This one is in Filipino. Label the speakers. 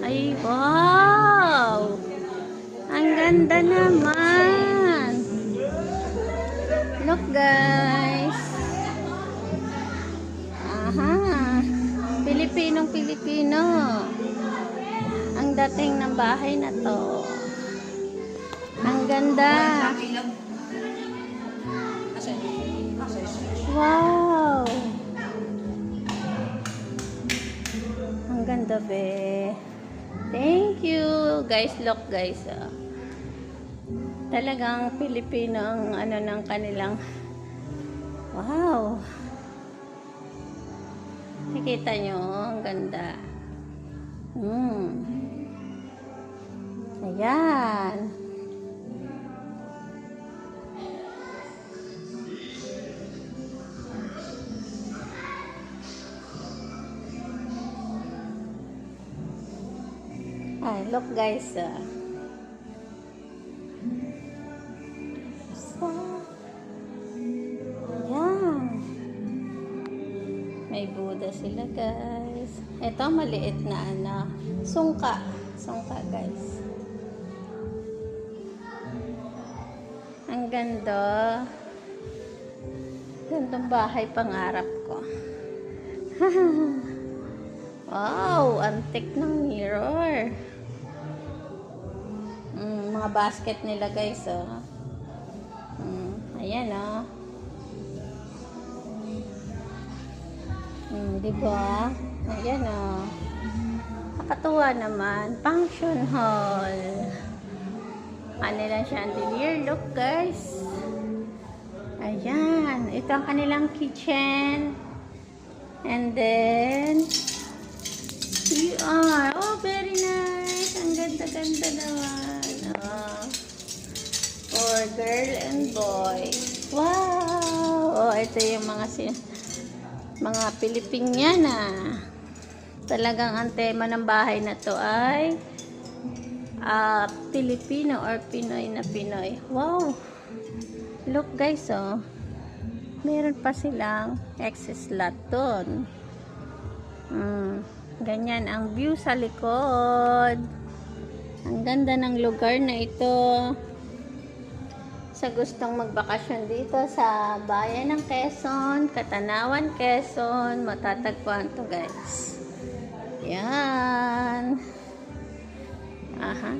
Speaker 1: Ay, wow! Ang ganda naman! Look, guys! Aha! Pilipinong-Pilipino! Ang dating ng bahay na to. Ang ganda! Wow! Ang ganda, be. Thank you. Guys, look, guys. Talagang Pilipino ang ano ng kanilang. Wow! Nakita nyo, ang ganda. Ayan. Ay, look, guys. Ayan. May Buddha sila, guys. Ito, maliit na ano. Sungka. Sungka, guys. Ang ganda. Gandang bahay pangarap ko. Wow, antik ng mirror. Mga basket nila, guys, oh. Ayan, oh. Diba? Ayan, oh. Nakatuwa naman. Function hall. Kanilang chandelier. Look, guys. Ayan. Ito ang kanilang kitchen. And then, CR. Oh, very nice. Ang ganda-ganda naman. Oh. For girl and boy. Wow! Oh, ito yung mga Pilipiniana. Talagang ang tema ng bahay na to ay Pilipino or Pinoy na Pinoy. Wow! Look, guys, oh. Meron pa silang excess lot doon. Ganyan ang view sa likod. Ang ganda ng lugar na ito. Sa gustong magbakasyon dito sa bayan ng Quezon, Katanawan, Quezon, matatagpuan to, guys. Yan. Aha.